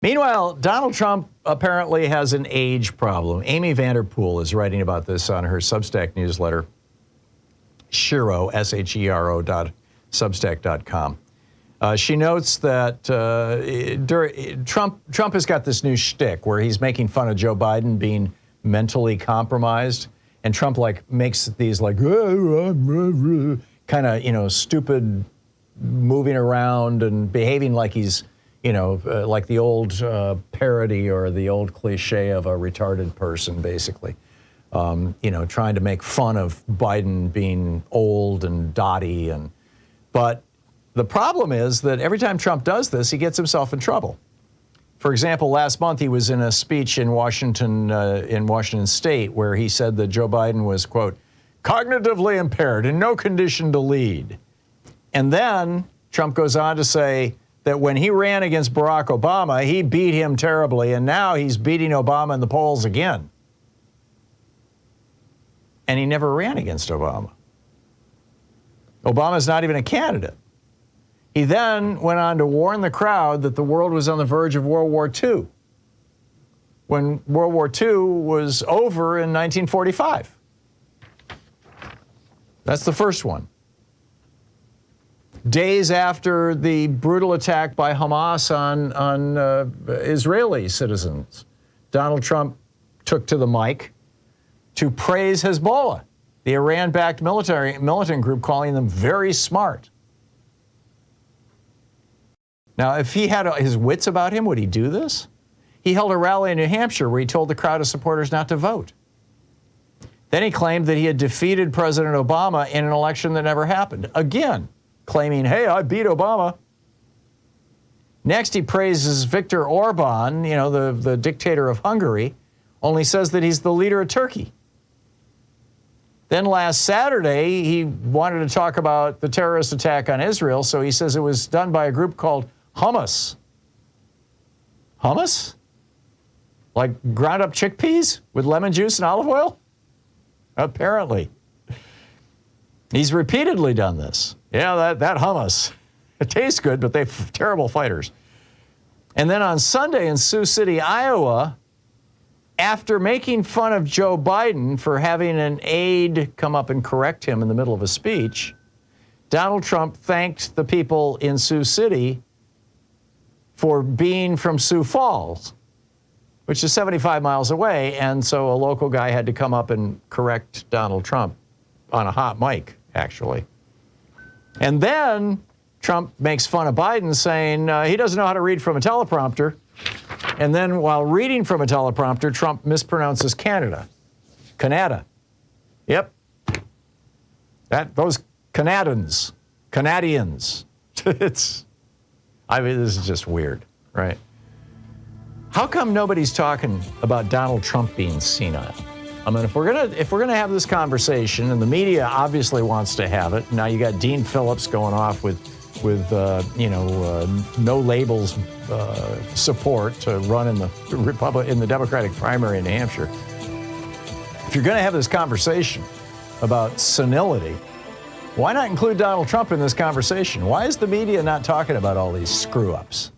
Meanwhile, Donald Trump apparently has an age problem. Amy Vanderpool is writing about this on her Substack newsletter, Shero, Shero.substack.com. She notes that Trump has got this new shtick where he's making fun of Joe Biden being mentally compromised, and Trump makes these kind of stupid moving around and behaving like he's like the old parody or the old cliche of a retarded person, basically. Trying to make fun of Biden being old and dotty, but the problem is that every time Trump does this, he gets himself in trouble. For example, last month he was in a speech in Washington State where he said that Joe Biden was, quote, cognitively impaired, in no condition to lead. And then Trump goes on to say that when he ran against Barack Obama, he beat him terribly, and now he's beating Obama in the polls again. And he never ran against Obama. Obama's not even a candidate. He then went on to warn the crowd that the world was on the verge of World War II, when World War II was over in 1945. That's the first one. Days after the brutal attack by Hamas on Israeli citizens, Donald Trump took to the mic to praise Hezbollah, the Iran-backed militant group, calling them very smart. Now, if he had his wits about him, would he do this? He held a rally in New Hampshire where he told the crowd of supporters not to vote. Then he claimed that he had defeated President Obama in an election that never happened. Again, claiming, hey, I beat Obama. Next, he praises Viktor Orban, the dictator of Hungary, only says that he's the leader of Turkey. Then last Saturday, he wanted to talk about the terrorist attack on Israel, so he says it was done by a group called hummus. Hummus? Like ground up chickpeas with lemon juice and olive oil? Apparently. He's repeatedly done this. Yeah, that hummus. It tastes good, but they're terrible fighters. And then on Sunday in Sioux City, Iowa, after making fun of Joe Biden for having an aide come up and correct him in the middle of a speech, Donald Trump thanked the people in Sioux City for being from Sioux Falls, which is 75 miles away, and so a local guy had to come up and correct Donald Trump on a hot mic, actually. And then Trump makes fun of Biden, saying he doesn't know how to read from a teleprompter. And then while reading from a teleprompter, Trump mispronounces Canada. Canada. Yep. Those Canadians. This is just weird, right? How come nobody's talking about Donald Trump being senile? I mean, if we're gonna have this conversation, and the media obviously wants to have it. Now you got Dean Phillips going off with no labels support to run in the Democratic primary in New Hampshire. If you're going to have this conversation about senility, why not include Donald Trump in this conversation? Why is the media not talking about all these screw-ups?